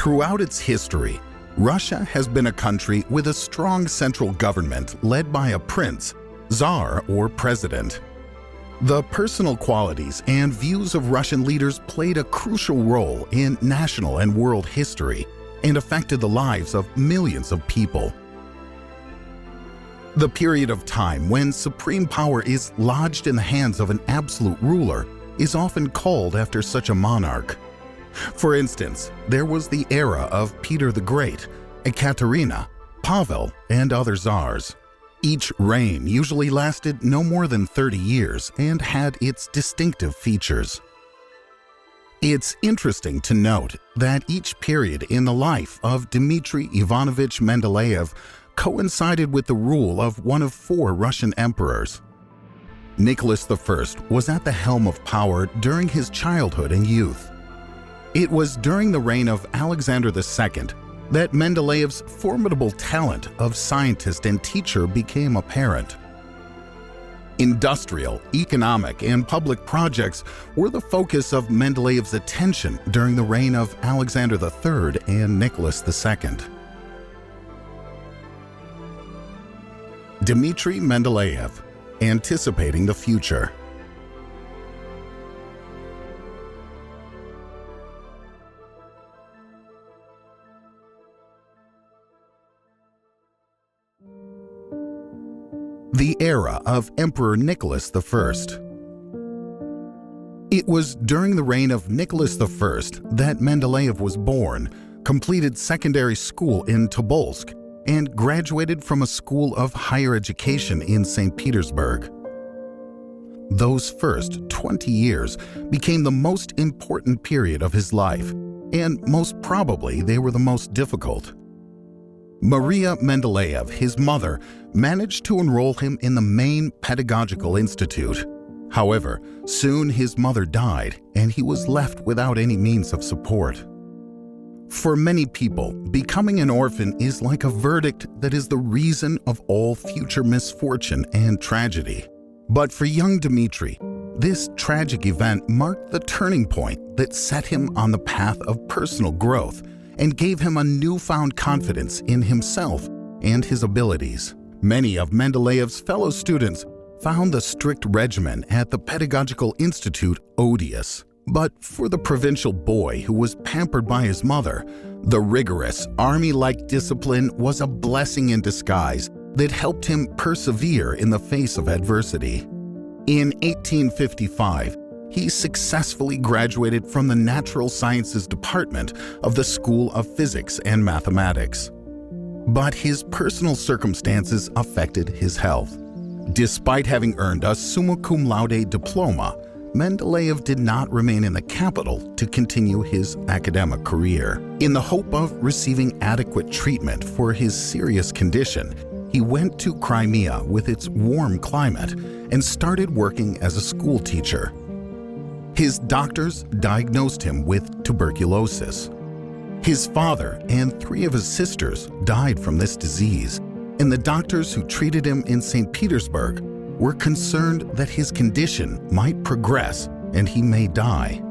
Throughout its history, Russia has been a country with a strong central government led by a prince, czar, or president. The personal qualities and views of Russian leaders played a crucial role in national and world history and affected the lives of millions of people. The period of time when supreme power is lodged in the hands of an absolute ruler is often called after such a monarch. For instance, there was the era of Peter the Great, Ekaterina, Pavel, and other czars. Each reign usually lasted no more than 30 years and had its distinctive features. It's interesting to note that each period in the life of Dmitry Ivanovich Mendeleev coincided with the rule of one of 4 Russian emperors. Nicholas I was at the helm of power during his childhood and youth. It was during the reign of Alexander II that Mendeleev's formidable talent of scientist and teacher became apparent. Industrial, economic, and public projects were the focus of Mendeleev's attention during the reign of Alexander III and Nicholas II. Dmitry Mendeleev, anticipating the future. The era of Emperor Nicholas I. It was during the reign of Nicholas I that Mendeleev was born, completed secondary school in Tobolsk, and graduated from a school of higher education in St. Petersburg. Those first 20 years became the most important period of his life, and most probably they were the most difficult. Maria Mendeleev, his mother, managed to enroll him in the main pedagogical institute. However, soon his mother died, and he was left without any means of support. For many people, becoming an orphan is like a verdict that is the reason of all future misfortune and tragedy. But for young Dmitry, this tragic event marked the turning point that set him on the path of personal growth and gave him a newfound confidence in himself and his abilities. Many of Mendeleev's fellow students found the strict regimen at the Pedagogical Institute odious. But for the provincial boy who was pampered by his mother, the rigorous, army-like discipline was a blessing in disguise that helped him persevere in the face of adversity. In 1855, he successfully graduated from the Natural Sciences Department of the School of Physics and Mathematics. But his personal circumstances affected his health. Despite having earned a summa cum laude diploma, Mendeleev did not remain in the capital to continue his academic career. In the hope of receiving adequate treatment for his serious condition, he went to Crimea with its warm climate and started working as a school teacher. His doctors diagnosed him with tuberculosis. His father and 3 of his sisters died from this disease, and the doctors who treated him in St. Petersburg were concerned that his condition might progress and he may die.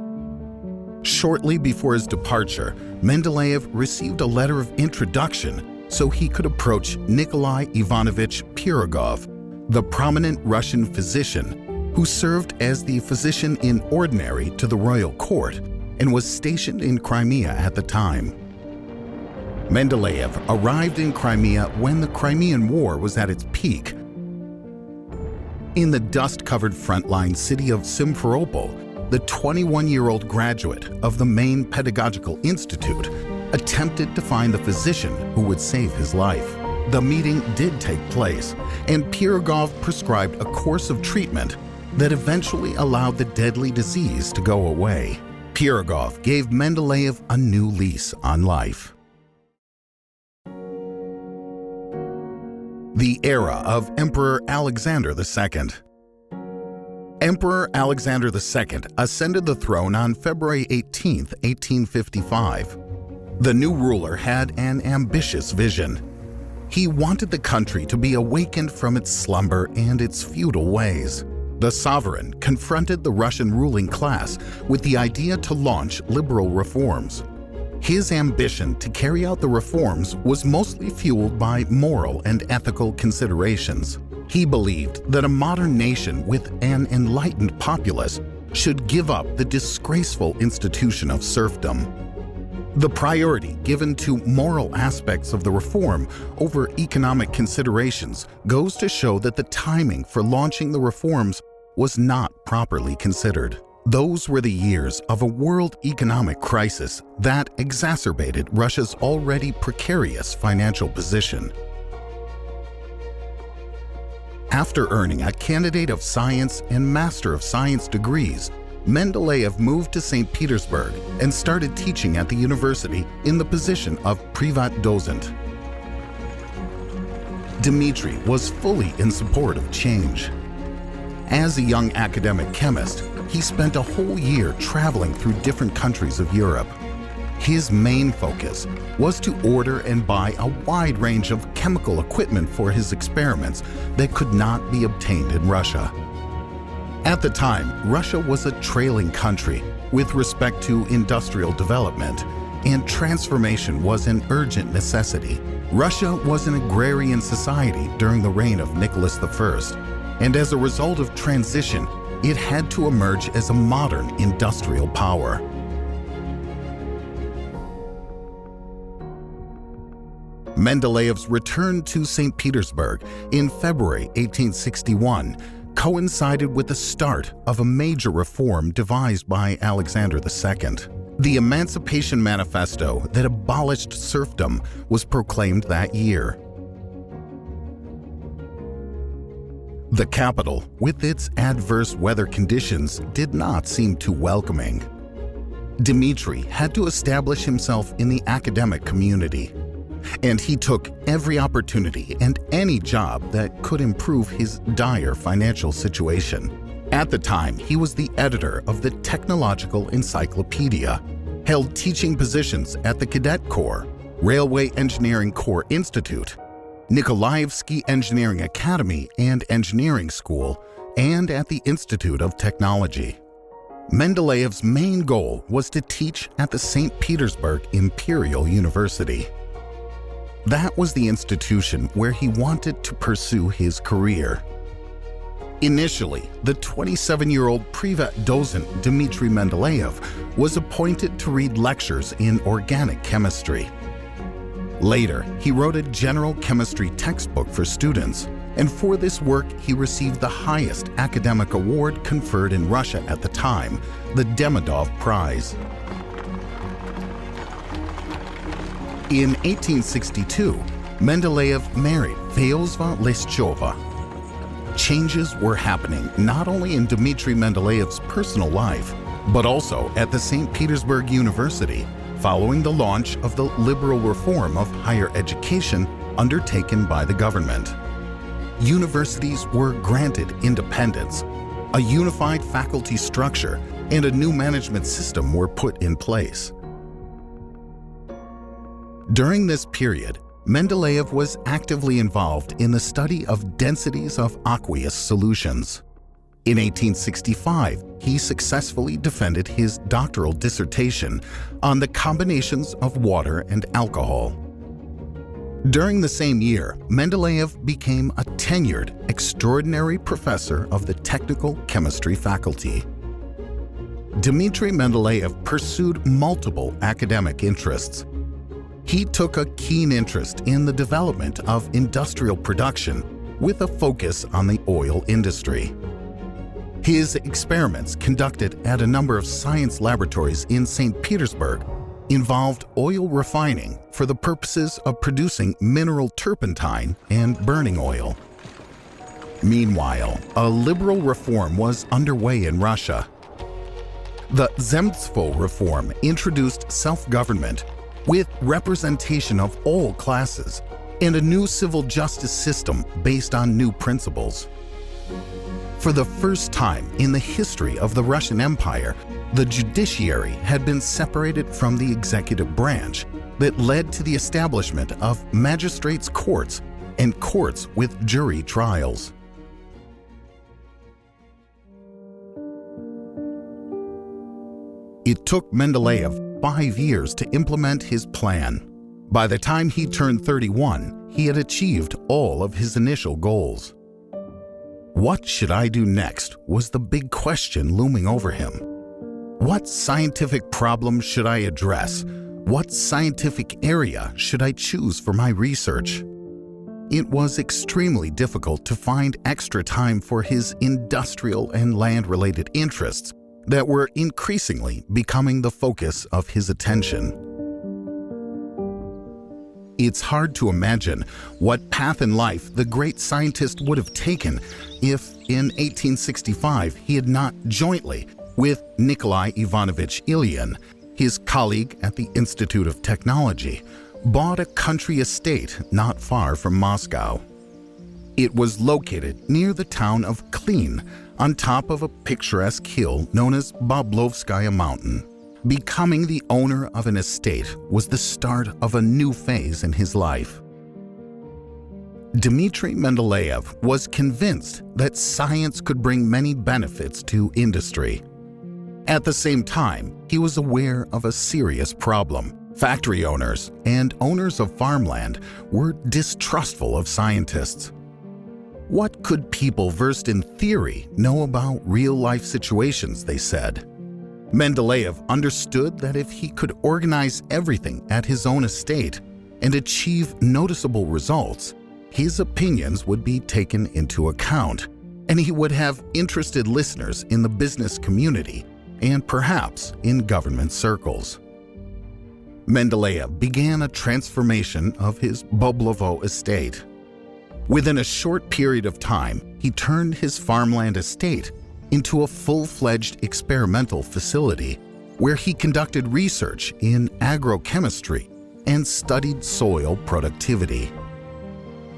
Shortly before his departure, Mendeleev received a letter of introduction so he could approach Nikolai Ivanovich Pirogov, the prominent Russian physician who served as the physician in ordinary to the royal court and was stationed in Crimea at the time. Mendeleev arrived in Crimea when the Crimean War was at its peak. In the dust-covered frontline city of Simferopol, the 21-year-old graduate of the main pedagogical institute attempted to find the physician who would save his life. The meeting did take place, and Pirogov prescribed a course of treatment that eventually allowed the deadly disease to go away. Pirogov gave Mendeleev a new lease on life. The era of Emperor Alexander II. Emperor Alexander II ascended the throne on February 18, 1855. The new ruler had an ambitious vision. He wanted the country to be awakened from its slumber and its feudal ways. The sovereign confronted the Russian ruling class with the idea to launch liberal reforms. His ambition to carry out the reforms was mostly fueled by moral and ethical considerations. He believed that a modern nation with an enlightened populace should give up the disgraceful institution of serfdom. The priority given to moral aspects of the reform over economic considerations goes to show that the timing for launching the reforms was not properly considered. Those were the years of a world economic crisis that exacerbated Russia's already precarious financial position. After earning a Candidate of Science and Master of Science degrees, Mendeleev moved to St. Petersburg and started teaching at the university in the position of privat docent. Dmitri was fully in support of change. As a young academic chemist, he spent a whole year traveling through different countries of Europe. His main focus was to order and buy a wide range of chemical equipment for his experiments that could not be obtained in Russia. At the time, Russia was a trailing country with respect to industrial development, and transformation was an urgent necessity. Russia was an agrarian society during the reign of Nicholas I, and as a result of transition, it had to emerge as a modern industrial power. Mendeleev's return to St. Petersburg in February 1861 coincided with the start of a major reform devised by Alexander II. The Emancipation Manifesto that abolished serfdom was proclaimed that year. The capital, with its adverse weather conditions, did not seem too welcoming. Dmitri had to establish himself in the academic community, and he took every opportunity and any job that could improve his dire financial situation. At the time, he was the editor of the Technological Encyclopedia, held teaching positions at the Cadet Corps, Railway Engineering Corps Institute, Nikolaevsky Engineering Academy and Engineering School, and at the Institute of Technology. Mendeleev's main goal was to teach at the St. Petersburg Imperial University. That was the institution where he wanted to pursue his career. Initially, the 27-year-old privat docent Dmitri Mendeleev was appointed to read lectures in organic chemistry. Later, he wrote a general chemistry textbook for students, and for this work he received the highest academic award conferred in Russia at the time, the Demidov Prize. In 1862, Mendeleev married Feozva Leschova. Changes were happening not only in Dmitri Mendeleev's personal life, but also at the St. Petersburg University, following the launch of the liberal reform of higher education undertaken by the government. Universities were granted independence, a unified faculty structure, and a new management system were put in place. During this period, Mendeleev was actively involved in the study of densities of aqueous solutions. In 1865, he successfully defended his doctoral dissertation on the combinations of water and alcohol. During the same year, Mendeleev became a tenured, extraordinary professor of the technical chemistry faculty. Dmitri Mendeleev pursued multiple academic interests. He took a keen interest in the development of industrial production with a focus on the oil industry. His experiments, conducted at a number of science laboratories in St. Petersburg, involved oil refining for the purposes of producing mineral turpentine and burning oil. Meanwhile, a liberal reform was underway in Russia. The Zemstvo reform introduced self-government with representation of all classes and a new civil justice system based on new principles. For the first time in the history of the Russian Empire, the judiciary had been separated from the executive branch that led to the establishment of magistrates' courts and courts with jury trials. It took Mendeleev 5 years to implement his plan. By the time he turned 31, he had achieved all of his initial goals. What should I do next was the big question looming over him. What scientific problem should I address? What scientific area should I choose for my research? It was extremely difficult to find extra time for his industrial and land-related interests that were increasingly becoming the focus of his attention. It's hard to imagine what path in life the great scientist would have taken if, in 1865, he had not jointly, with Nikolai Ivanovich Ilyin, his colleague at the Institute of Technology, bought a country estate not far from Moscow. It was located near the town of Klin, on top of a picturesque hill known as Boblovskaya Mountain. Becoming the owner of an estate was the start of a new phase in his life. Dmitry Mendeleev was convinced that science could bring many benefits to industry. At the same time, he was aware of a serious problem. Factory owners and owners of farmland were distrustful of scientists. What could people versed in theory know about real-life situations, they said. Mendeleev understood that if he could organize everything at his own estate and achieve noticeable results, his opinions would be taken into account, and he would have interested listeners in the business community and perhaps in government circles. Mendeleev began a transformation of his Boblovo estate. Within a short period of time, he turned his farmland estate into a full-fledged experimental facility where he conducted research in agrochemistry and studied soil productivity.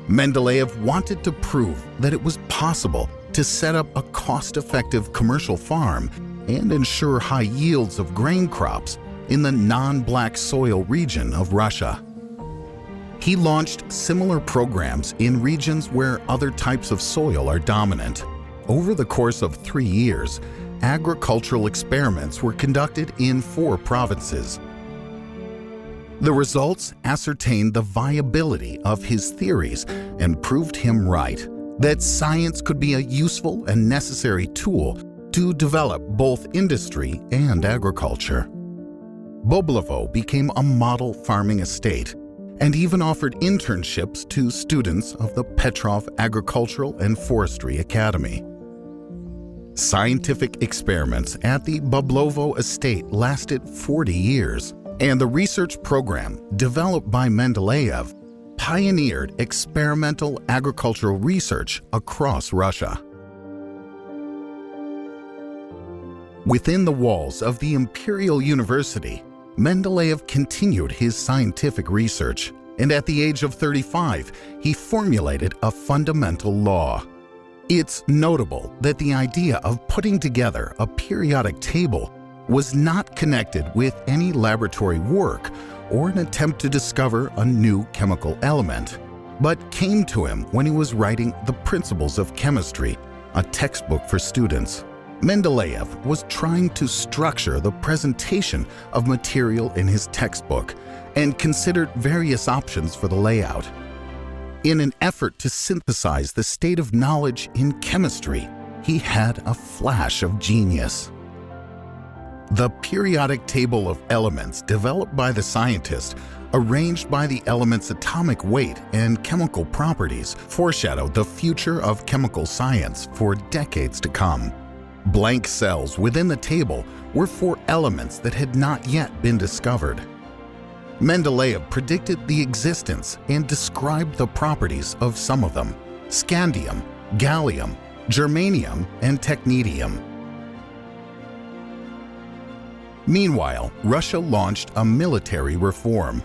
Mendeleev wanted to prove that it was possible to set up a cost-effective commercial farm and ensure high yields of grain crops in the non-black soil region of Russia. He launched similar programs in regions where other types of soil are dominant. Over the course of 3 years, agricultural experiments were conducted in 4 provinces. The results ascertained the viability of his theories and proved him right, that science could be a useful and necessary tool to develop both industry and agriculture. Boblovo became a model farming estate and even offered internships to students of the Petrov Agricultural and Forestry Academy. Scientific experiments at the Boblovo estate lasted 40 years, and the research program developed by Mendeleev pioneered experimental agricultural research across Russia. Within the walls of the Imperial University, Mendeleev continued his scientific research, and at the age of 35, he formulated a fundamental law. It's notable that the idea of putting together a periodic table was not connected with any laboratory work or an attempt to discover a new chemical element, but came to him when he was writing The Principles of Chemistry, a textbook for students. Mendeleev was trying to structure the presentation of material in his textbook and considered various options for the layout. In an effort to synthesize the state of knowledge in chemistry, he had a flash of genius. The periodic table of elements developed by the scientist, arranged by the element's atomic weight and chemical properties, foreshadowed the future of chemical science for decades to come. Blank cells within the table were for elements that had not yet been discovered. Mendeleev predicted the existence and described the properties of some of them: scandium, gallium, germanium, and technetium. Meanwhile, Russia launched a military reform.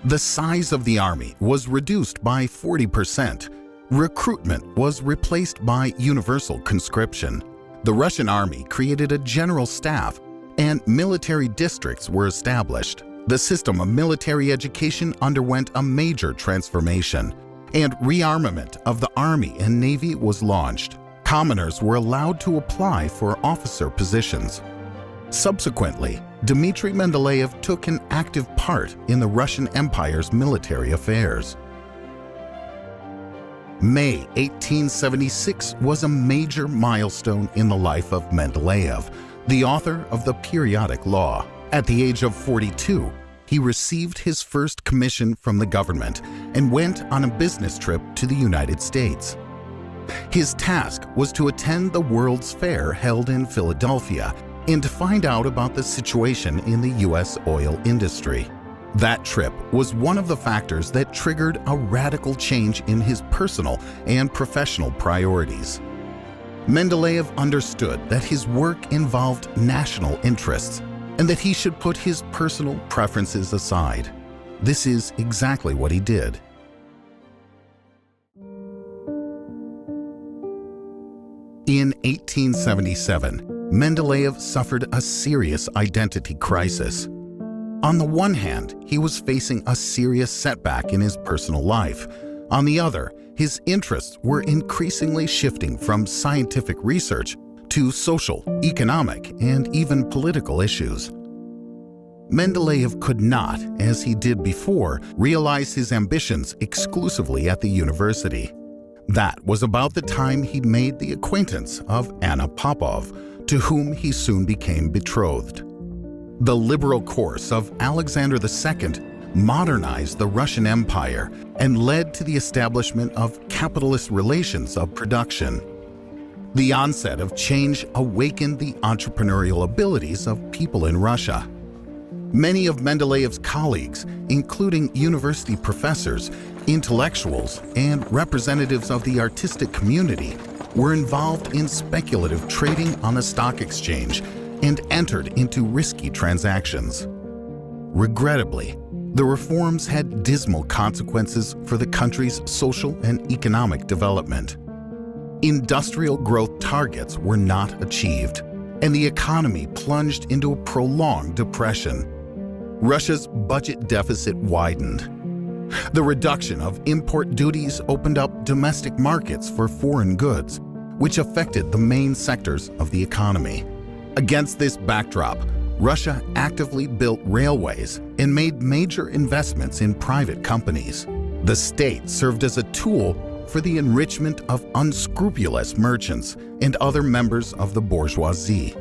The size of the army was reduced by 40%. Recruitment was replaced by universal conscription. The Russian army created a general staff, and military districts were established. The system of military education underwent a major transformation, and rearmament of the Army and Navy was launched. Commoners were allowed to apply for officer positions. Subsequently, Dmitry Mendeleev took an active part in the Russian Empire's military affairs. May 1876 was a major milestone in the life of Mendeleev, the author of the periodic law. At the age of 42, he received his first commission from the government and went on a business trip to the United States. His task was to attend the World's Fair held in Philadelphia and to find out about the situation in the U.S. oil industry. That trip was one of the factors that triggered a radical change in his personal and professional priorities. Mendeleev understood that his work involved national interests and that he should put his personal preferences aside. This is exactly what he did. In 1877, Mendeleev suffered a serious identity crisis. On the one hand, he was facing a serious setback in his personal life. On the other, his interests were increasingly shifting from scientific research to social, economic, and even political issues. Mendeleev could not, as he did before, realize his ambitions exclusively at the university. That was about the time he made the acquaintance of Anna Popov, to whom he soon became betrothed. The liberal course of Alexander II modernized the Russian Empire and led to the establishment of capitalist relations of production. The onset of change awakened the entrepreneurial abilities of people in Russia. Many of Mendeleev's colleagues, including university professors, intellectuals, and representatives of the artistic community, were involved in speculative trading on the stock exchange and entered into risky transactions. Regrettably, the reforms had dismal consequences for the country's social and economic development. Industrial growth targets were not achieved, and the economy plunged into a prolonged depression. Russia's budget deficit widened. The reduction of import duties opened up domestic markets for foreign goods, which affected the main sectors of the economy. Against this backdrop, Russia actively built railways and made major investments in private companies. The state served as a tool for the enrichment of unscrupulous merchants and other members of the bourgeoisie.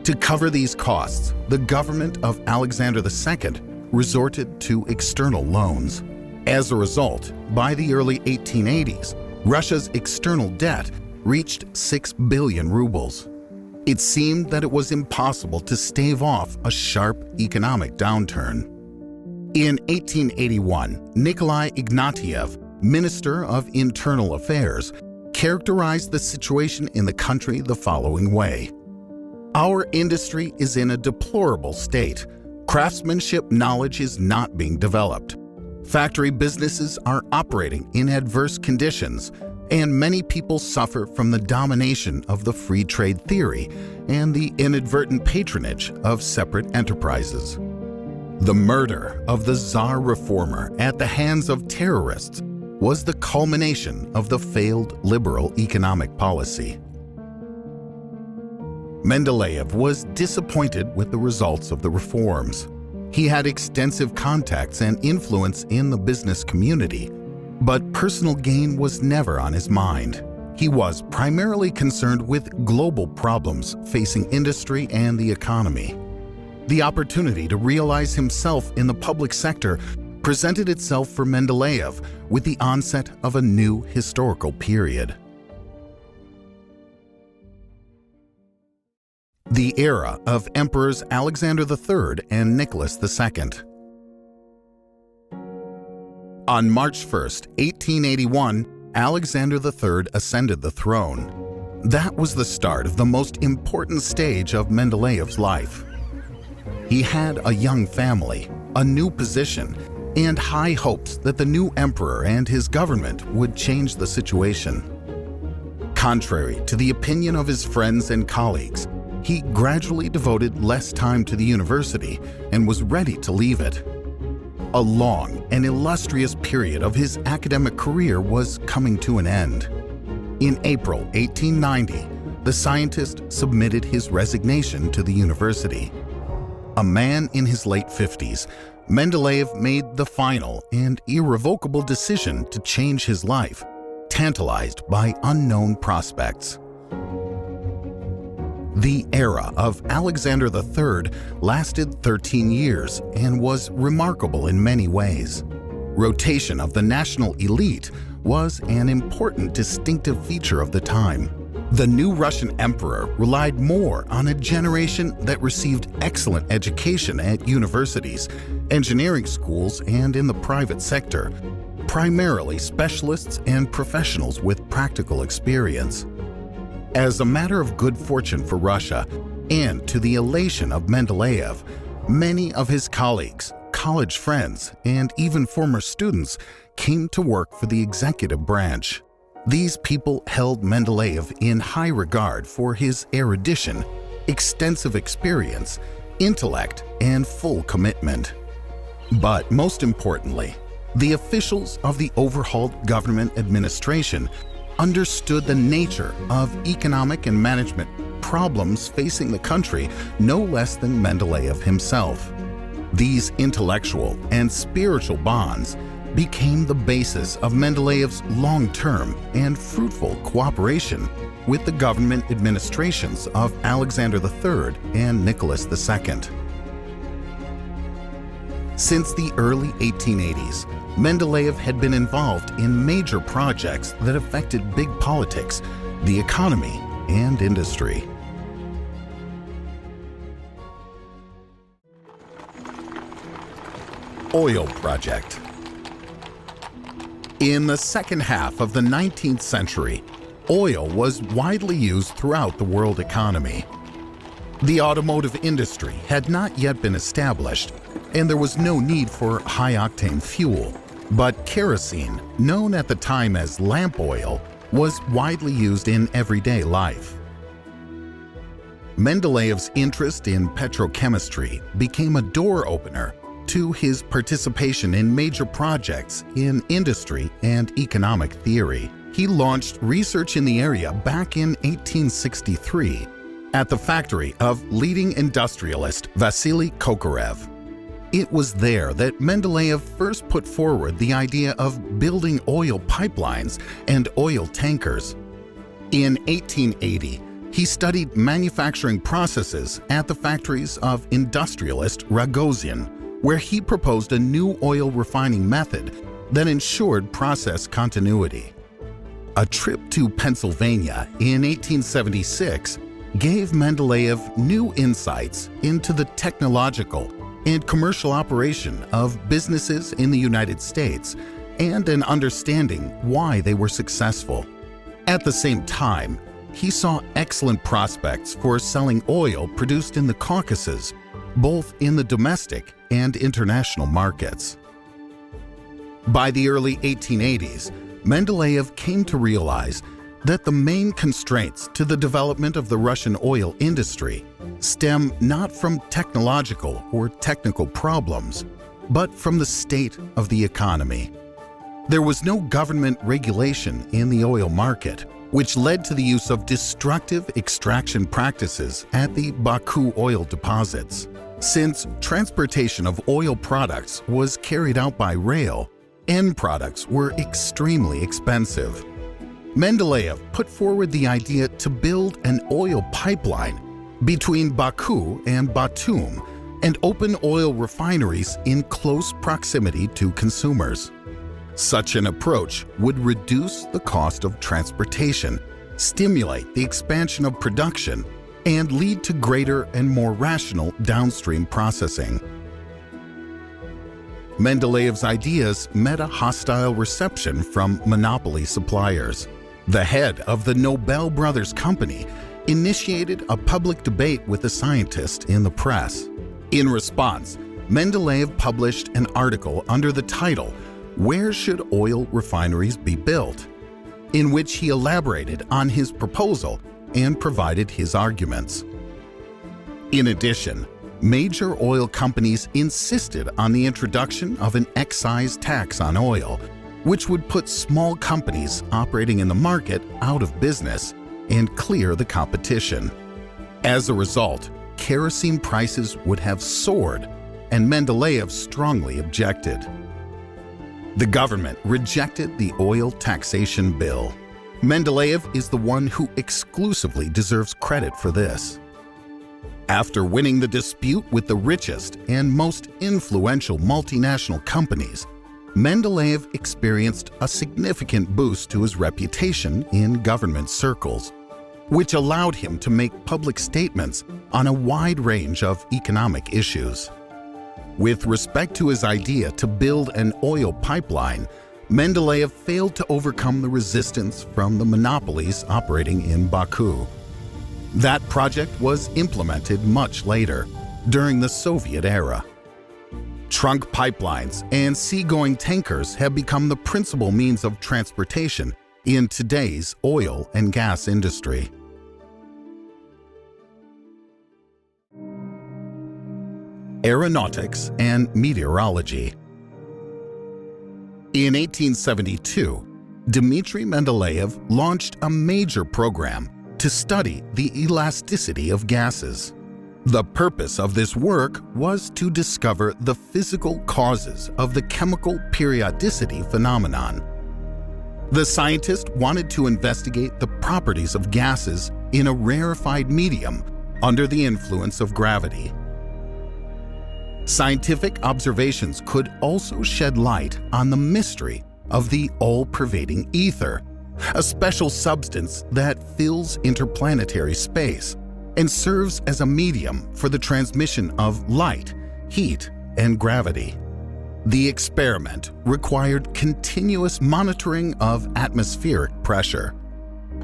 To cover these costs, the government of Alexander II resorted to external loans. As a result, by the early 1880s, Russia's external debt reached 6 billion rubles. It seemed that it was impossible to stave off a sharp economic downturn. In 1881, Nikolai Ignatiev, Minister of Internal Affairs, characterized the situation in the country the following way: "Our industry is in a deplorable state. Craftsmanship knowledge is not being developed. Factory businesses are operating in adverse conditions, and many people suffer from the domination of the free trade theory and the inadvertent patronage of separate enterprises." The murder of the Tsar reformer at the hands of terrorists was the culmination of the failed liberal economic policy. Mendeleev was disappointed with the results of the reforms. He had extensive contacts and influence in the business community, but personal gain was never on his mind. He was primarily concerned with global problems facing industry and the economy. The opportunity to realize himself in the public sector presented itself for Mendeleev with the onset of a new historical period. The era of Emperors Alexander III and Nicholas II. On March 1, 1881, Alexander III ascended the throne. That was the start of the most important stage of Mendeleev's life. He had a young family, a new position, and high hopes that the new emperor and his government would change the situation. Contrary to the opinion of his friends and colleagues, he gradually devoted less time to the university and was ready to leave it. A long and illustrious period of his academic career was coming to an end. In April 1890, the scientist submitted his resignation to the university. A man in his late 50s, Mendeleev made the final and irrevocable decision to change his life, tantalized by unknown prospects. The era of Alexander III lasted 13 years and was remarkable in many ways. Rotation of the national elite was an important distinctive feature of the time. The new Russian emperor relied more on a generation that received excellent education at universities, engineering schools, and in the private sector, primarily specialists and professionals with practical experience. As a matter of good fortune for Russia, and to the elation of Mendeleev, many of his colleagues, college friends, and even former students came to work for the executive branch. These people held Mendeleev in high regard for his erudition, extensive experience, intellect, and full commitment. But most importantly, the officials of the overhauled government administration understood the nature of economic and management problems facing the country no less than Mendeleev himself. These intellectual and spiritual bonds became the basis of Mendeleev's long-term and fruitful cooperation with the government administrations of Alexander III and Nicholas II. Since the early 1880s, Mendeleev had been involved in major projects that affected big politics, the economy, and industry. Oil Project. In the second half of the 19th century, oil was widely used throughout the world economy. The automotive industry had not yet been established, and there was no need for high-octane fuel. But kerosene, known at the time as lamp oil, was widely used in everyday life. Mendeleev's interest in petrochemistry became a door opener to his participation in major projects in industry and economic theory. He launched research in the area back in 1863 at the factory of leading industrialist Vasily Kokorev. It was there that Mendeleev first put forward the idea of building oil pipelines and oil tankers. In 1880, he studied manufacturing processes at the factories of industrialist Rogozin, where he proposed a new oil refining method that ensured process continuity. A trip to Pennsylvania in 1876 gave Mendeleev new insights into the technological and commercial operation of businesses in the United States and an understanding why they were successful. At the same time, he saw excellent prospects for selling oil produced in the Caucasus, both in the domestic and international markets. By the early 1880s, Mendeleev came to realize that the main constraints to the development of the Russian oil industry stem not from technological or technical problems, but from the state of the economy. There was no government regulation in the oil market, which led to the use of destructive extraction practices at the Baku oil deposits. Since transportation of oil products was carried out by rail, end products were extremely expensive. Mendeleev put forward the idea to build an oil pipeline between Baku and Batum and open oil refineries in close proximity to consumers. Such an approach would reduce the cost of transportation, stimulate the expansion of production, and lead to greater and more rational downstream processing. Mendeleev's ideas met a hostile reception from monopoly suppliers. The head of the Nobel Brothers Company initiated a public debate with the scientist in the press. In response, Mendeleev published an article under the title, "Where Should Oil Refineries Be Built?" in which he elaborated on his proposal and provided his arguments. In addition, major oil companies insisted on the introduction of an excise tax on oil, which would put small companies operating in the market out of business and clear the competition. As a result, kerosene prices would have soared, and Mendeleev strongly objected. The government rejected the oil taxation bill. Mendeleev is the one who exclusively deserves credit for this. After winning the dispute with the richest and most influential multinational companies, Mendeleev experienced a significant boost to his reputation in government circles, which allowed him to make public statements on a wide range of economic issues. With respect to his idea to build an oil pipeline, Mendeleev failed to overcome the resistance from the monopolies operating in Baku. That project was implemented much later, during the Soviet era. Trunk pipelines and seagoing tankers have become the principal means of transportation in today's oil and gas industry. Aeronautics and meteorology. In 1872, Dmitry Mendeleev launched a major program to study the elasticity of gases. The purpose of this work was to discover the physical causes of the chemical periodicity phenomenon. The scientist wanted to investigate the properties of gases in a rarefied medium under the influence of gravity. Scientific observations could also shed light on the mystery of the all-pervading ether, a special substance that fills interplanetary space and serves as a medium for the transmission of light, heat, and gravity. The experiment required continuous monitoring of atmospheric pressure.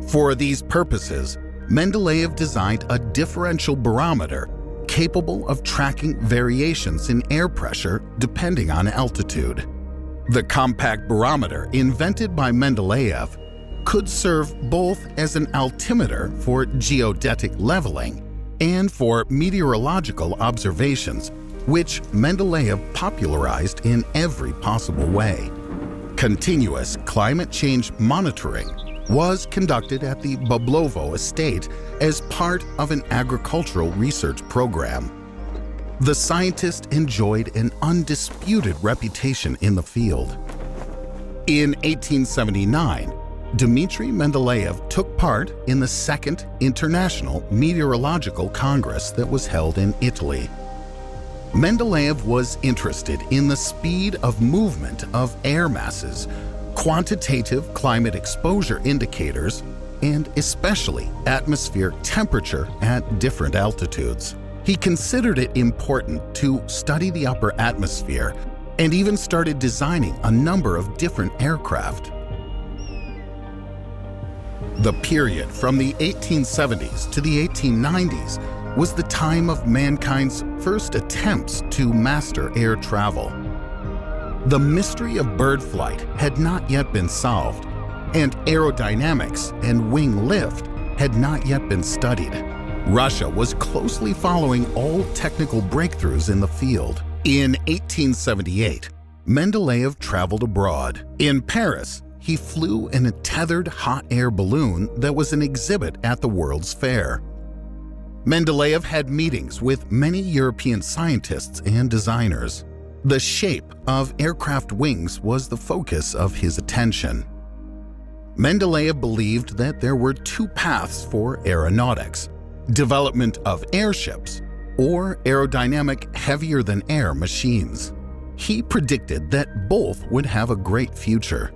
For these purposes, Mendeleev designed a differential barometer capable of tracking variations in air pressure depending on altitude. The compact barometer invented by Mendeleev could serve both as an altimeter for geodetic leveling and for meteorological observations, which Mendeleev popularized in every possible way. Continuous climate change monitoring was conducted at the Bablovo estate as part of an agricultural research program. The scientist enjoyed an undisputed reputation in the field. In 1879, Dmitry Mendeleev took part in the Second International Meteorological Congress that was held in Italy. Mendeleev was interested in the speed of movement of air masses, quantitative climate exposure indicators, and especially atmospheric temperature at different altitudes. He considered it important to study the upper atmosphere and even started designing a number of different aircraft. The period from the 1870s to the 1890s was the time of mankind's first attempts to master air travel. The mystery of bird flight had not yet been solved, and aerodynamics and wing lift had not yet been studied. Russia was closely following all technical breakthroughs in the field. In 1878, Mendeleev traveled abroad. In Paris, he flew in a tethered hot air balloon that was an exhibit at the World's Fair. Mendeleev had meetings with many European scientists and designers. The shape of aircraft wings was the focus of his attention. Mendeleev believed that there were two paths for aeronautics: development of airships or aerodynamic heavier-than-air machines. He predicted that both would have a great future.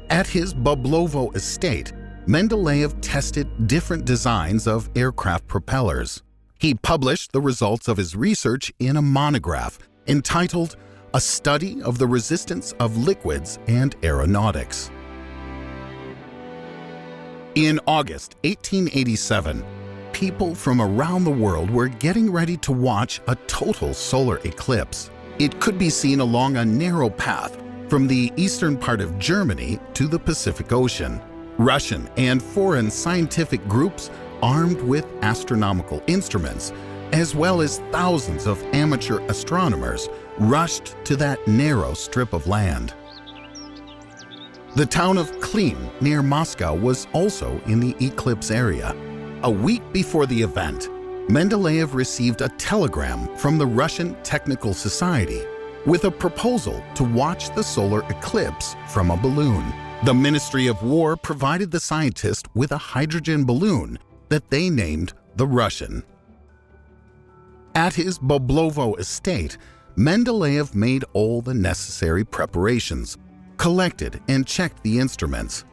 At his Bablovo estate, Mendeleev tested different designs of aircraft propellers. He published the results of his research in a monograph entitled A Study of the Resistance of Liquids and Aeronautics. In August 1887, people from around the world were getting ready to watch a total solar eclipse. It could be seen along a narrow path from the eastern part of Germany to the Pacific Ocean. Russian and foreign scientific groups armed with astronomical instruments, as well as thousands of amateur astronomers, rushed to that narrow strip of land. The town of Klin near Moscow was also in the eclipse area. A week before the event, Mendeleev received a telegram from the Russian Technical Society with a proposal to watch the solar eclipse from a balloon. The Ministry of War provided the scientist with a hydrogen balloon that they named the Russian. At his Boblovo estate, Mendeleev made all the necessary preparations, collected and checked the instruments.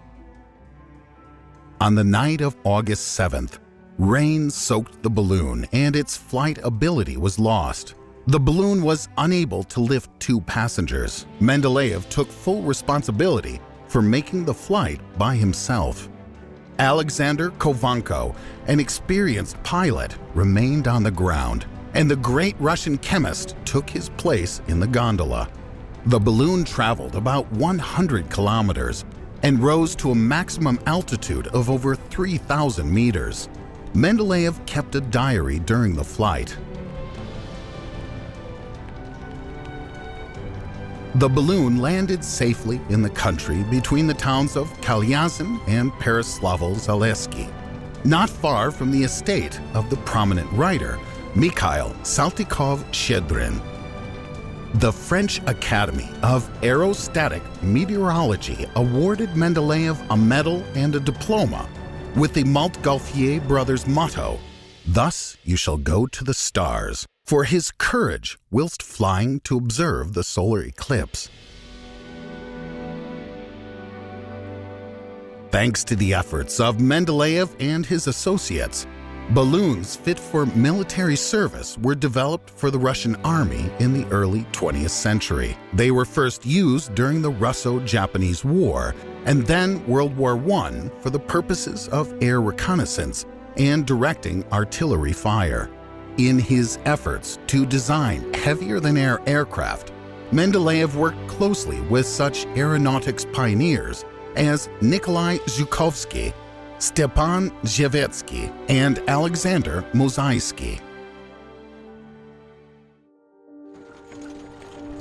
On the night of August 7th, rain soaked the balloon and its flight ability was lost. The balloon was unable to lift 2 passengers. Mendeleev took full responsibility for making the flight by himself. Alexander Kovanko, an experienced pilot, remained on the ground, and the great Russian chemist took his place in the gondola. The balloon traveled about 100 kilometers and rose to a maximum altitude of over 3,000 meters. Mendeleev kept a diary during the flight. The balloon landed safely in the country between the towns of Kalyazin and Pereslavl-Zaleski, not far from the estate of the prominent writer Mikhail Saltykov-Shchedrin. The French Academy of Aerostatic Meteorology awarded Mendeleev a medal and a diploma with the Montgolfier brothers' motto, "Thus you shall go to the stars," for his courage whilst flying to observe the solar eclipse. Thanks to the efforts of Mendeleev and his associates, balloons fit for military service were developed for the Russian army in the early 20th century. They were first used during the Russo-Japanese War and then World War I for the purposes of air reconnaissance and directing artillery fire. In his efforts to design heavier-than-air aircraft, Mendeleev worked closely with such aeronautics pioneers as Nikolai Zhukovsky, Stepan Zhevetsky, and Alexander Mozaisky.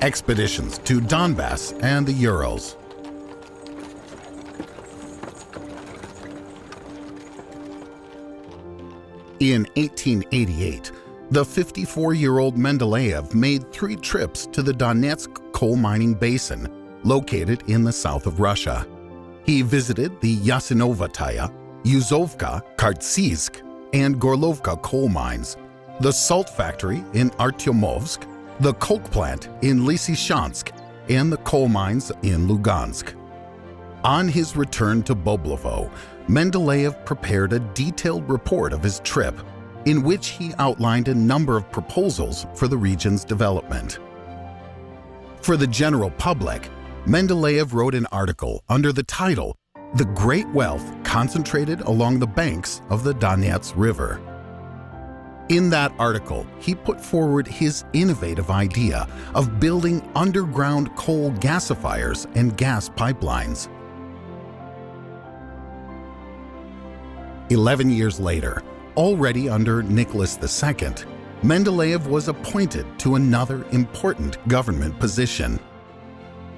Expeditions to Donbass and the Urals. In 1888, the 54-year-old Mendeleev made 3 trips to the Donetsk coal mining basin, located in the south of Russia. He visited the Yasinovataya, Yuzovka, Kartsysk, and Gorlovka coal mines, the salt factory in Artyomovsk, the coke plant in Lysychansk, and the coal mines in Lugansk. On his return to Boblovo, Mendeleev prepared a detailed report of his trip, in which he outlined a number of proposals for the region's development. For the general public, Mendeleev wrote an article under the title, "The Great Wealth Concentrated Along the Banks of the Donets River." In that article, he put forward his innovative idea of building underground coal gasifiers and gas pipelines. 11 years later, already under Nicholas II, Mendeleev was appointed to another important government position.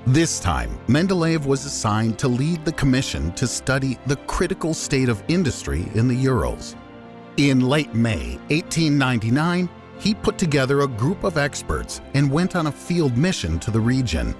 This time, Mendeleev was assigned to lead the commission to study the critical state of industry in the Urals. In late May 1899, he put together a group of experts and went on a field mission to the region.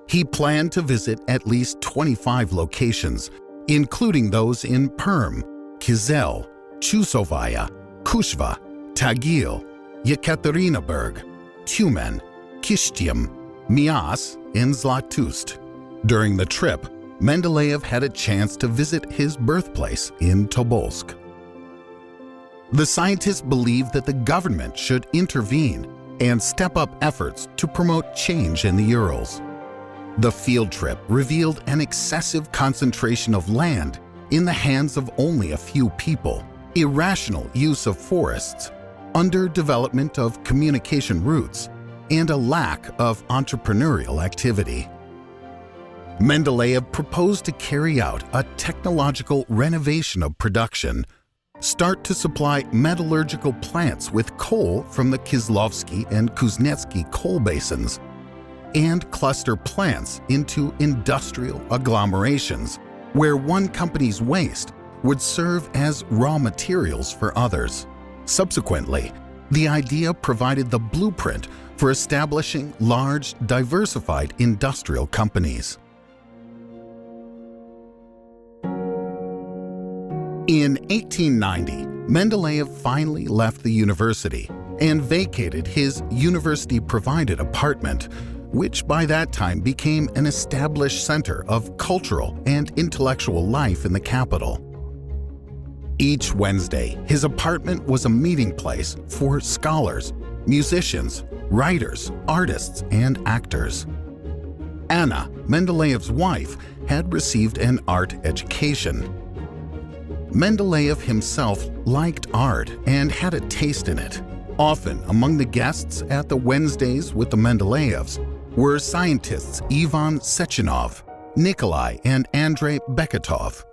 He planned to visit at least 25 locations, including those in Perm, Kizel, Chusovaya, Kushva, Tagil, Yekaterinburg, Tyumen, Kishtym, Mias, and Zlatust. During the trip, Mendeleev had a chance to visit his birthplace in Tobolsk. The scientists believed that the government should intervene and step up efforts to promote change in the Urals. The field trip revealed an excessive concentration of land in the hands of only a few people, irrational use of forests, underdevelopment of communication routes, and a lack of entrepreneurial activity. Mendeleev proposed to carry out a technological renovation of production, start to supply metallurgical plants with coal from the Kislovsky and Kuznetsky coal basins, and cluster plants into industrial agglomerations where one company's waste would serve as raw materials for others. Subsequently, the idea provided the blueprint for establishing large, diversified industrial companies. In 1890, Mendeleev finally left the university and vacated his university-provided apartment, which by that time became an established center of cultural and intellectual life in the capital. Each Wednesday, his apartment was a meeting place for scholars, musicians, writers, artists, and actors. Anna, Mendeleev's wife, had received an art education. Mendeleev himself liked art and had a taste in it. Often among the guests at the Wednesdays with the Mendeleevs were scientists Ivan Sechenov, Nikolai and Andrei Beketov,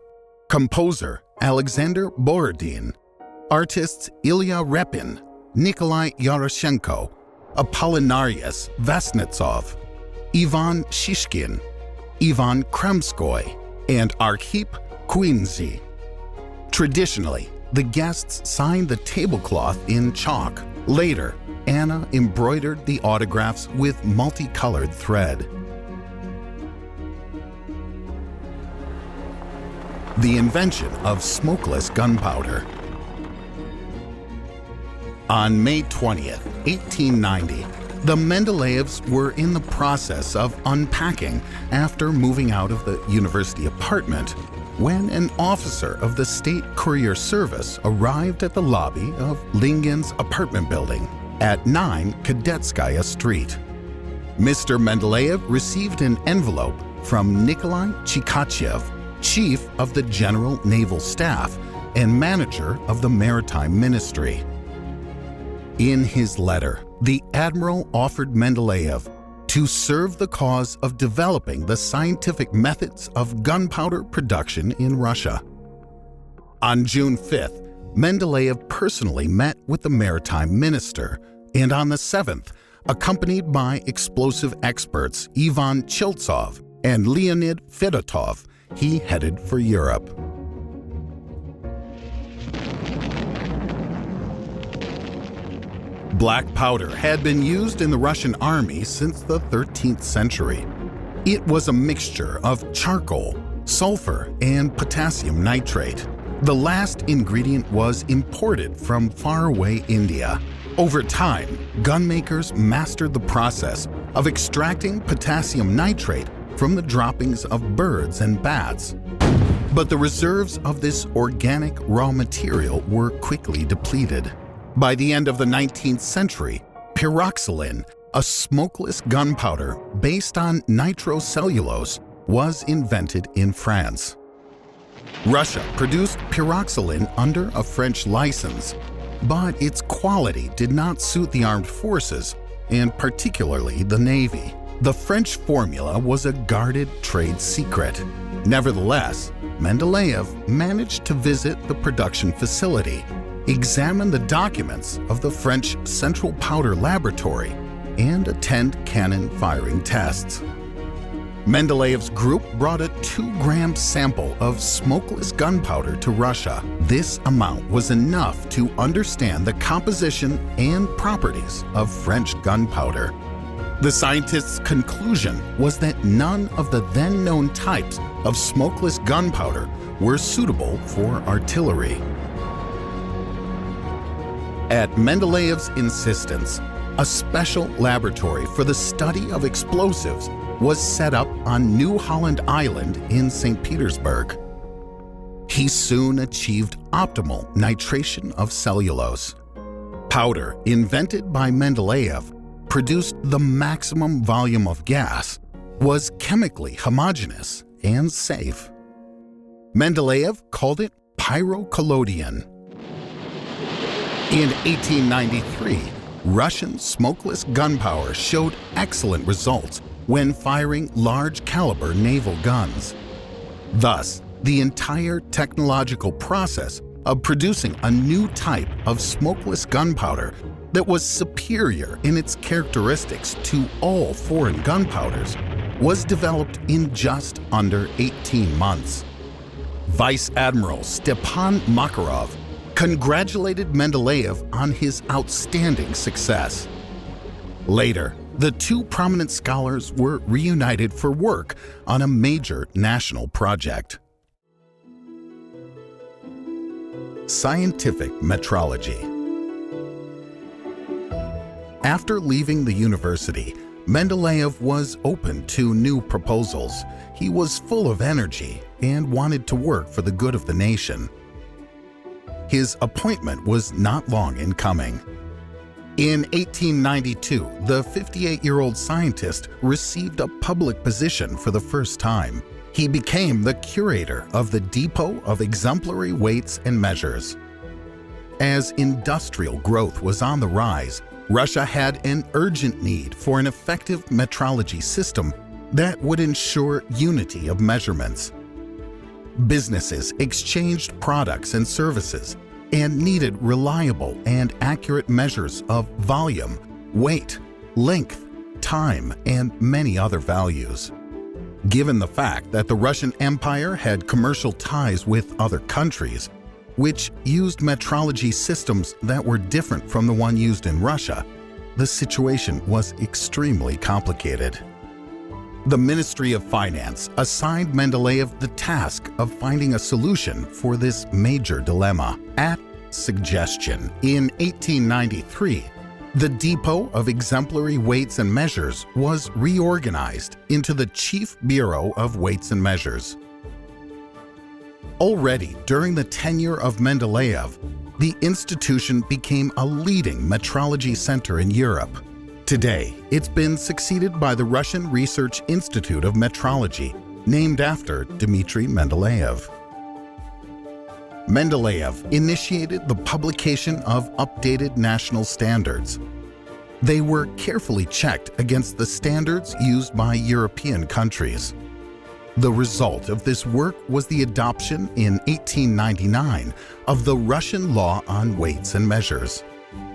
composer Alexander Borodin, artists Ilya Repin, Nikolai Yaroshenko, Apollinarius Vasnetsov, Ivan Shishkin, Ivan Kremskoy, and Arkhip Kuinzy. Traditionally, the guests signed the tablecloth in chalk. Later, Anna embroidered the autographs with multicolored thread. The invention of smokeless gunpowder. On May 20th, 1890, the Mendeleevs were in the process of unpacking after moving out of the university apartment when an officer of the State Courier Service arrived at the lobby of Lingin's apartment building at 9 Kadetskaya Street. Mr. Mendeleev received an envelope from Nikolai Chikatchev, Chief of the General Naval Staff and Manager of the Maritime Ministry. In his letter, the Admiral offered Mendeleev to serve the cause of developing the scientific methods of gunpowder production in Russia. On June 5th, Mendeleev personally met with the Maritime Minister, and on the 7th, accompanied by explosive experts Ivan Chiltsov and Leonid Fedotov, he headed for Europe. Black powder had been used in the Russian army since the 13th century. It was a mixture of charcoal, sulfur, and potassium nitrate. The last ingredient was imported from faraway India. Over time, gunmakers mastered the process of extracting potassium nitrate from the droppings of birds and bats. But the reserves of this organic raw material were quickly depleted. By the end of the 19th century, pyroxylin, a smokeless gunpowder based on nitrocellulose, was invented in France. Russia produced pyroxylin under a French license, but its quality did not suit the armed forces, and particularly the Navy. The French formula was a guarded trade secret. Nevertheless, Mendeleev managed to visit the production facility, examine the documents of the French Central Powder Laboratory, and attend cannon firing tests. Mendeleev's group brought a 2-gram sample of smokeless gunpowder to Russia. This amount was enough to understand the composition and properties of French gunpowder. The scientists' conclusion was that none of the then known types of smokeless gunpowder were suitable for artillery. At Mendeleev's insistence, a special laboratory for the study of explosives was set up on New Holland Island in St. Petersburg. He soon achieved optimal nitration of cellulose. Powder invented by Mendeleev produced the maximum volume of gas, was chemically homogeneous and safe. Mendeleev called it pyrocolloidin. In 1893, Russian smokeless gunpowder showed excellent results when firing large-caliber naval guns. Thus, the entire technological process of producing a new type of smokeless gunpowder that was superior in its characteristics to all foreign gunpowders was developed in just under 18 months. Vice Admiral Stepan Makarov congratulated Mendeleev on his outstanding success. Later, the two prominent scholars were reunited for work on a major national project. Scientific metrology. After leaving the university, Mendeleev was open to new proposals. He was full of energy and wanted to work for the good of the nation. His appointment was not long in coming. In 1892, the 58-year-old scientist received a public position for the first time. He became the curator of the Depot of Exemplary Weights and Measures. As industrial growth was on the rise, Russia had an urgent need for an effective metrology system that would ensure unity of measurements. Businesses exchanged products and services and needed reliable and accurate measures of volume, weight, length, time, and many other values. Given the fact that the Russian Empire had commercial ties with other countries, which used metrology systems that were different from the one used in Russia, the situation was extremely complicated. The Ministry of Finance assigned Mendeleev the task of finding a solution for this major dilemma. At suggestion, in 1893, the Depot of Exemplary Weights and Measures was reorganized into the Chief Bureau of Weights and Measures. Already during the tenure of Mendeleev, the institution became a leading metrology center in Europe. Today, it's been succeeded by the Russian Research Institute of Metrology, named after Dmitry Mendeleev. Mendeleev initiated the publication of updated national standards. They were carefully checked against the standards used by European countries. The result of this work was the adoption in 1899 of the Russian Law on Weights and Measures.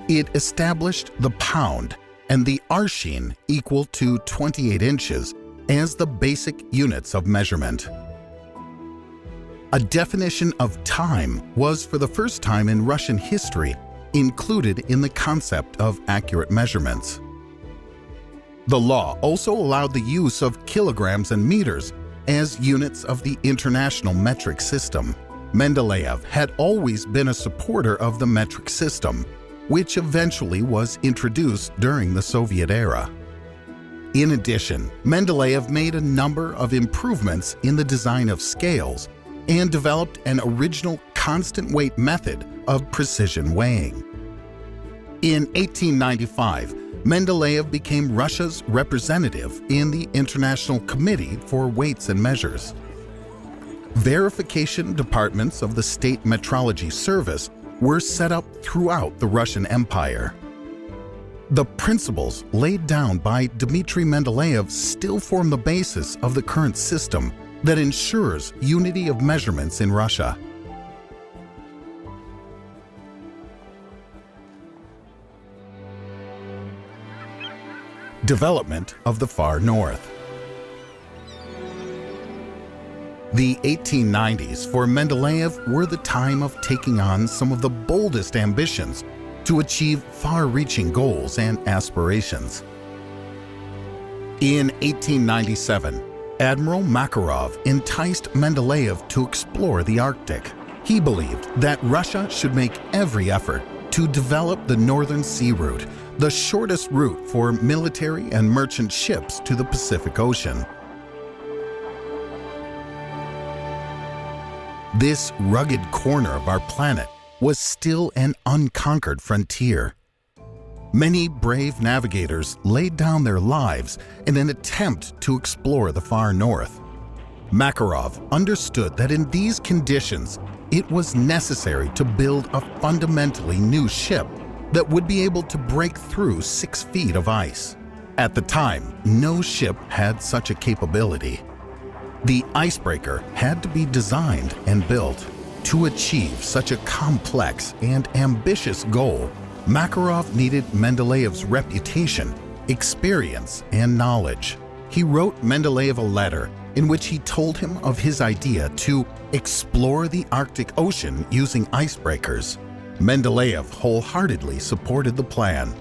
It established the pound and the arshin, equal to 28 inches, as the basic units of measurement. A definition of time was for the first time in Russian history included in the concept of accurate measurements. The law also allowed the use of kilograms and meters as units of the international metric system. Mendeleev had always been a supporter of the metric system, which eventually was introduced during the Soviet era. In addition, Mendeleev made a number of improvements in the design of scales and developed an original constant weight method of precision weighing. In 1895, Mendeleev became Russia's representative in the International Committee for Weights and Measures. Verification departments of the State Metrology Service were set up throughout the Russian Empire. The principles laid down by Dmitry Mendeleev still form the basis of the current system that ensures unity of measurements in Russia. Development of the Far North. The 1890s for Mendeleev were the time of taking on some of the boldest ambitions to achieve far-reaching goals and aspirations. In 1897, Admiral Makarov enticed Mendeleev to explore the Arctic. He believed that Russia should make every effort to develop the Northern Sea Route, the shortest route for military and merchant ships to the Pacific Ocean. This rugged corner of our planet was still an unconquered frontier. Many brave navigators laid down their lives in an attempt to explore the far north. Makarov understood that in these conditions, it was necessary to build a fundamentally new ship that would be able to break through 6 feet of ice. At the time, no ship had such a capability. The icebreaker had to be designed and built. To achieve such a complex and ambitious goal, Makarov needed Mendeleev's reputation, experience, and knowledge. He wrote Mendeleev a letter in which he told him of his idea to explore the Arctic Ocean using icebreakers. Mendeleev wholeheartedly supported the plan.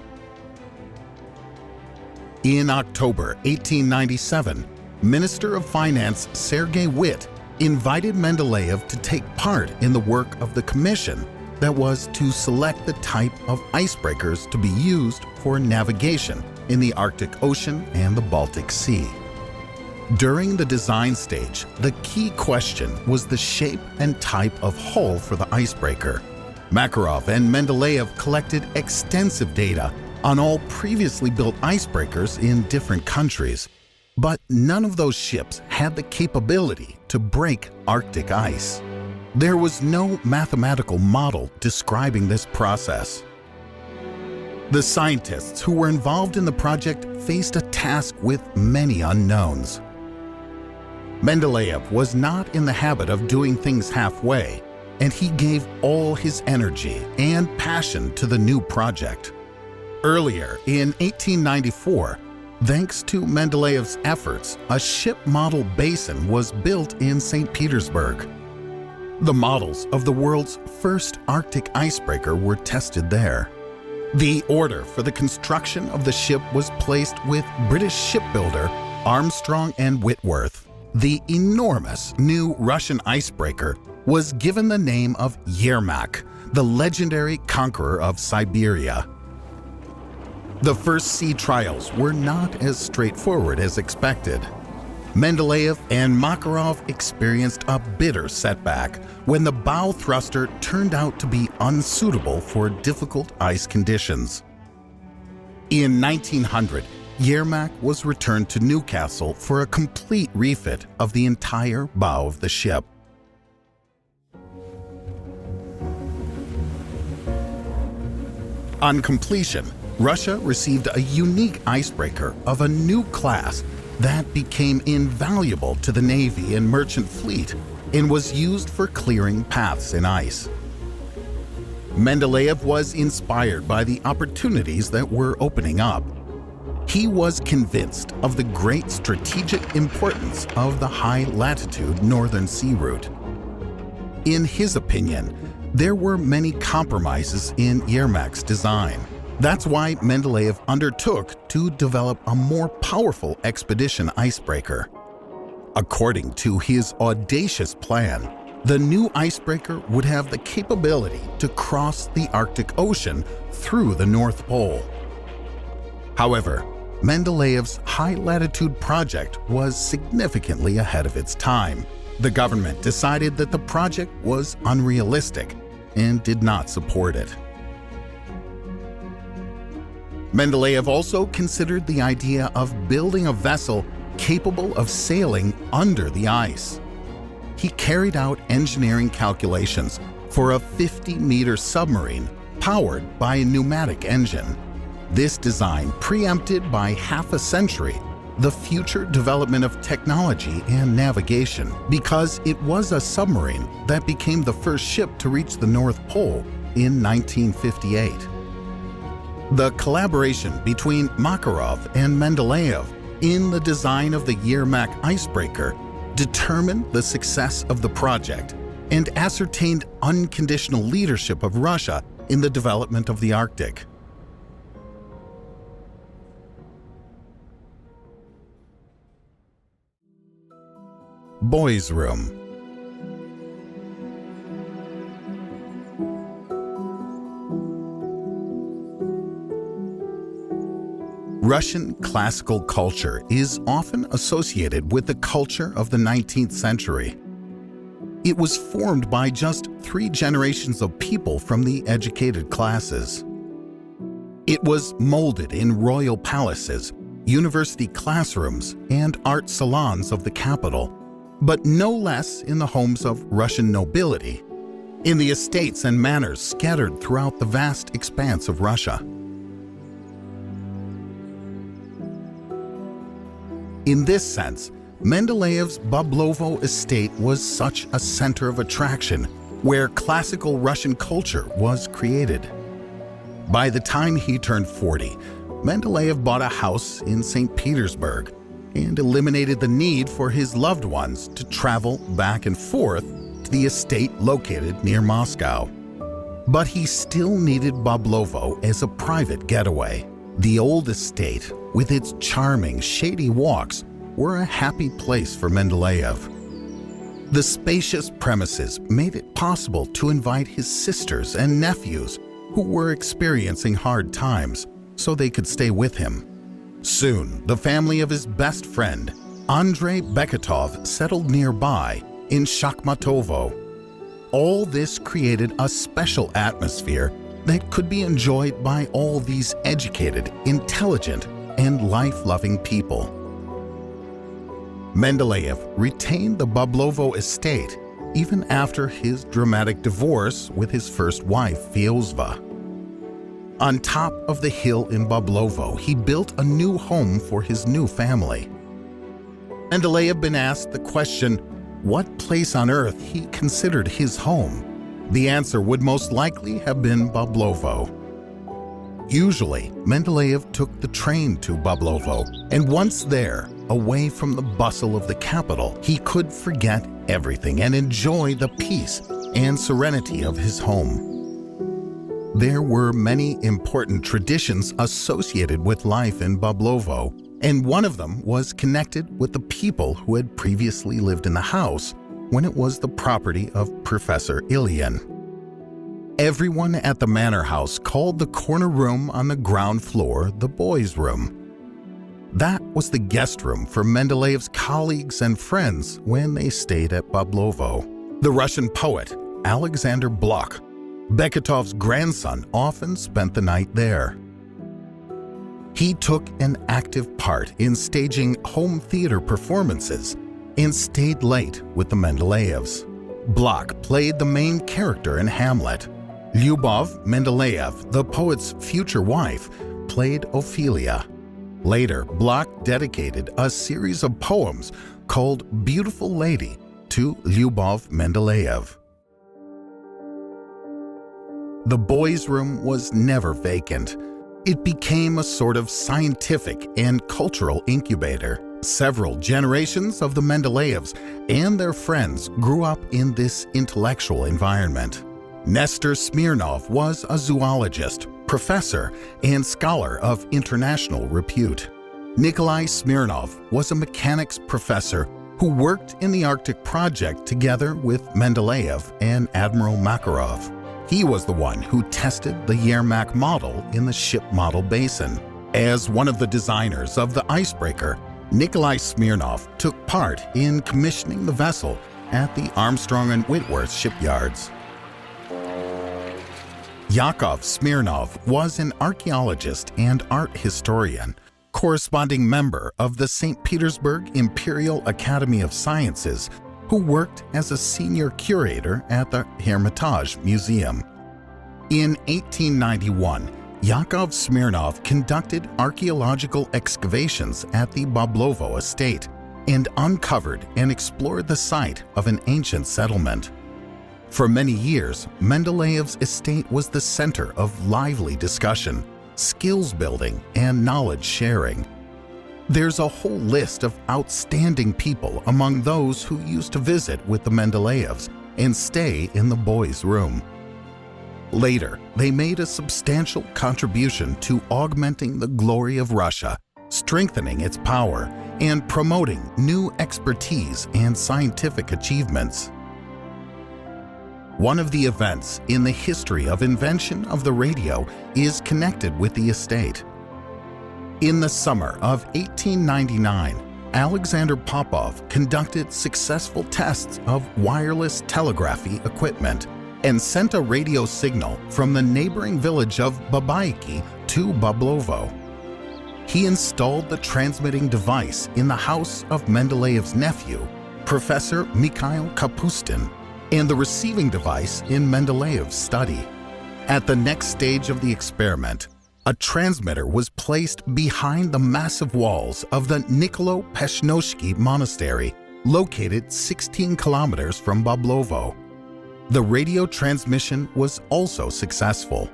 In October 1897, Minister of Finance Sergei Witt invited Mendeleev to take part in the work of the commission that was to select the type of icebreakers to be used for navigation in the Arctic Ocean and the Baltic Sea. During the design stage, the key question was the shape and type of hull for the icebreaker. Makarov and Mendeleev collected extensive data on all previously built icebreakers in different countries, but none of those ships had the capability to break Arctic ice. There was no mathematical model describing this process. The scientists who were involved in the project faced a task with many unknowns. Mendeleev was not in the habit of doing things halfway, and he gave all his energy and passion to the new project. Earlier, in 1894, thanks to Mendeleev's efforts, a ship model basin was built in St. Petersburg. The models of the world's first Arctic icebreaker were tested there. The order for the construction of the ship was placed with British shipbuilder Armstrong and Whitworth. The enormous new Russian icebreaker was given the name of Yermak, the legendary conqueror of Siberia. The first sea trials were not as straightforward as expected. Mendeleev and Makarov experienced a bitter setback when the bow thruster turned out to be unsuitable for difficult ice conditions. In 1900, Yermak was returned to Newcastle for a complete refit of the entire bow of the ship. On completion, Russia received a unique icebreaker of a new class that became invaluable to the Navy and merchant fleet and was used for clearing paths in ice. Mendeleev was inspired by the opportunities that were opening up. He was convinced of the great strategic importance of the high-latitude northern sea route. In his opinion, there were many compromises in Yermak's design. That's why Mendeleev undertook to develop a more powerful expedition icebreaker. According to his audacious plan, the new icebreaker would have the capability to cross the Arctic Ocean through the North Pole. However, Mendeleev's high-latitude project was significantly ahead of its time. The government decided that the project was unrealistic and did not support it. Mendeleev also considered the idea of building a vessel capable of sailing under the ice. He carried out engineering calculations for a 50-meter submarine powered by a pneumatic engine. This design preempted by half a century the future development of technology and navigation because it was a submarine that became the first ship to reach the North Pole in 1958. The collaboration between Makarov and Mendeleev in the design of the Yermak icebreaker determined the success of the project and ascertained unconditional leadership of Russia in the development of the Arctic. Boys' Room. Russian classical culture is often associated with the culture of the 19th century. It was formed by just 3 generations of people from the educated classes. It was molded in royal palaces, university classrooms, and art salons of the capital, but no less in the homes of Russian nobility, in the estates and manors scattered throughout the vast expanse of Russia. In this sense, Mendeleev's Bablovo estate was such a center of attraction where classical Russian culture was created. By the time he turned 40, Mendeleev bought a house in St. Petersburg and eliminated the need for his loved ones to travel back and forth to the estate located near Moscow. But he still needed Bablovo as a private getaway. The old estate, with its charming, shady walks, were a happy place for Mendeleev. The spacious premises made it possible to invite his sisters and nephews who were experiencing hard times so they could stay with him. Soon, the family of his best friend, Andrei Beketov, settled nearby in Shakhmatovo. All this created a special atmosphere that could be enjoyed by all these educated, intelligent, and life-loving people. Mendeleev retained the Bablovo estate even after his dramatic divorce with his first wife, Fiozva. On top of the hill in Bablovo, he built a new home for his new family. Mendeleev been asked the question, what place on earth he considered his home? The answer would most likely have been Bablovo. Usually, Mendeleev took the train to Bablovo, and once there, away from the bustle of the capital, he could forget everything and enjoy the peace and serenity of his home. There were many important traditions associated with life in Bablovo, and one of them was connected with the people who had previously lived in the house when it was the property of Professor Ilyin. Everyone at the manor house called the corner room on the ground floor the boys' room. That was the guest room for Mendeleev's colleagues and friends when they stayed at Bablovo. The Russian poet, Alexander Blok, Beketov's grandson, often spent the night there. He took an active part in staging home theater performances and stayed late with the Mendeleevs. Blok played the main character in Hamlet. Lyubov Mendeleev, the poet's future wife, played Ophelia. Later, Blok dedicated a series of poems called Beautiful Lady to Lyubov Mendeleev. The boys' room was never vacant. It became a sort of scientific and cultural incubator. Several generations of the Mendeleevs and their friends grew up in this intellectual environment. Nestor Smirnov was a zoologist, professor, and scholar of international repute. Nikolai Smirnov was a mechanics professor who worked in the Arctic project together with Mendeleev and Admiral Makarov. He was the one who tested the Yermak model in the ship model basin. As one of the designers of the icebreaker, Nikolai Smirnov took part in commissioning the vessel at the Armstrong and Whitworth shipyards. Yakov Smirnov was an archaeologist and art historian, corresponding member of the St. Petersburg Imperial Academy of Sciences, who worked as a senior curator at the Hermitage Museum. In 1891, Yakov Smirnov conducted archaeological excavations at the Bablovo estate and uncovered and explored the site of an ancient settlement. For many years, Mendeleev's estate was the center of lively discussion, skills building, and knowledge sharing. There's a whole list of outstanding people among those who used to visit with the Mendeleevs and stay in the boys' room. Later, they made a substantial contribution to augmenting the glory of Russia, strengthening its power, and promoting new expertise and scientific achievements. One of the events in the history of invention of the radio is connected with the estate. In the summer of 1899, Alexander Popov conducted successful tests of wireless telegraphy equipment and sent a radio signal from the neighboring village of Babaiki to Bablovo. He installed the transmitting device in the house of Mendeleev's nephew, Professor Mikhail Kapustin, and the receiving device in Mendeleev's study. At the next stage of the experiment, a transmitter was placed behind the massive walls of the Nikolo-Peshnoshki Monastery, located 16 kilometers from Bablovo. The radio transmission was also successful.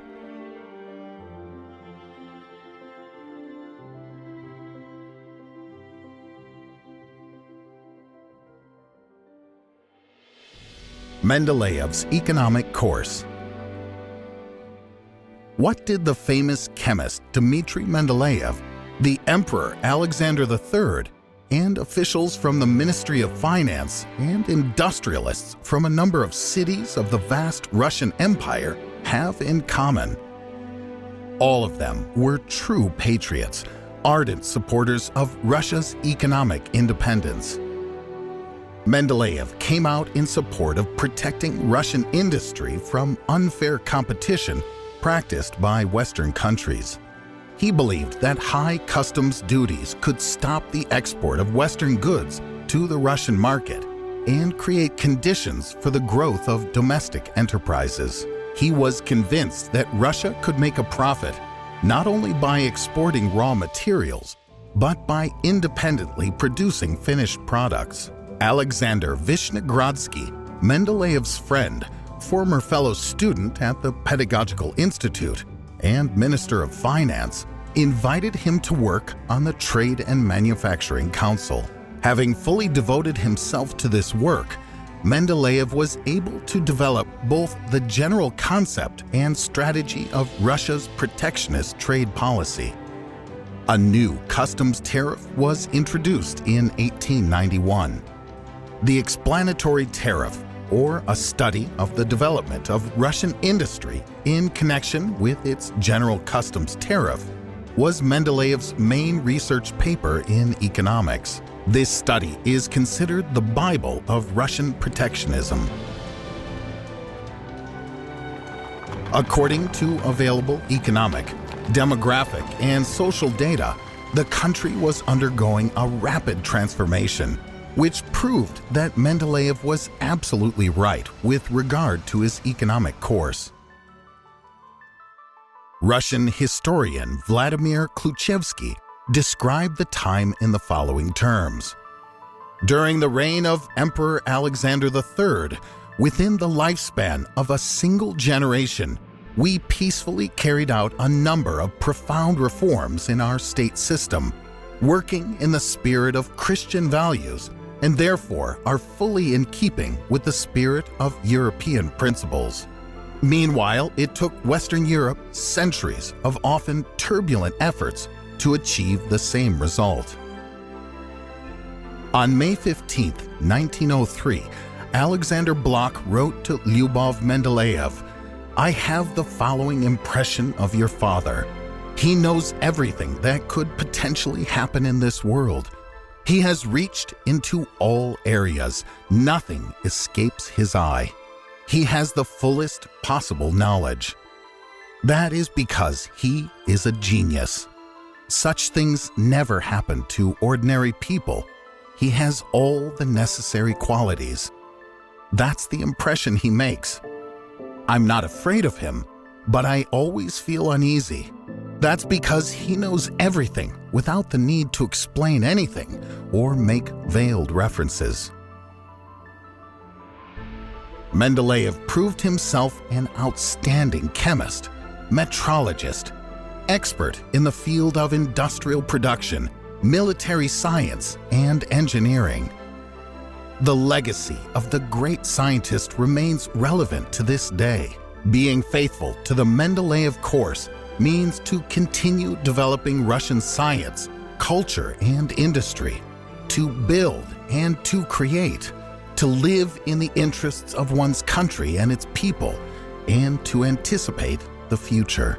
Mendeleev's economic course. What did the famous chemist Dmitry Mendeleev, the Emperor Alexander III, and officials from the Ministry of Finance and industrialists from a number of cities of the vast Russian Empire have in common? All of them were true patriots, ardent supporters of Russia's economic independence. Mendeleev came out in support of protecting Russian industry from unfair competition practiced by Western countries. He believed that high customs duties could stop the export of Western goods to the Russian market and create conditions for the growth of domestic enterprises. He was convinced that Russia could make a profit not only by exporting raw materials, but by independently producing finished products. Alexander Vishnegrodsky, Mendeleev's friend, former fellow student at the Pedagogical Institute, and Minister of Finance, invited him to work on the Trade and Manufacturing Council. Having fully devoted himself to this work, Mendeleev was able to develop both the general concept and strategy of Russia's protectionist trade policy. A new customs tariff was introduced in 1891. The explanatory tariff, or a study of the development of Russian industry in connection with its general customs tariff, was Mendeleev's main research paper in economics. This study is considered the Bible of Russian protectionism. According to available economic, demographic, and social data, the country was undergoing a rapid transformation, which proved that Mendeleev was absolutely right with regard to his economic course. Russian historian Vladimir Kluchevsky described the time in the following terms. During the reign of Emperor Alexander III, within the lifespan of a single generation, we peacefully carried out a number of profound reforms in our state system, working in the spirit of Christian values, and therefore are fully in keeping with the spirit of European principles. Meanwhile, it took Western Europe centuries of often turbulent efforts to achieve the same result. On May 15, 1903, Alexander Blok wrote to Lyubov Mendeleev, "I have the following impression of your father. He knows everything that could potentially happen in this world. He has reached into all areas. Nothing escapes his eye. He has the fullest possible knowledge. That is because he is a genius. Such things never happen to ordinary people. He has all the necessary qualities. That's the impression he makes. I'm not afraid of him, but I always feel uneasy. That's because he knows everything without the need to explain anything or make veiled references." Mendeleev proved himself an outstanding chemist, metrologist, expert in the field of industrial production, military science, and engineering. The legacy of the great scientist remains relevant to this day. Being faithful to the Mendeleev course means to continue developing Russian science, culture, and industry, to build and to create, to live in the interests of one's country and its people, and to anticipate the future.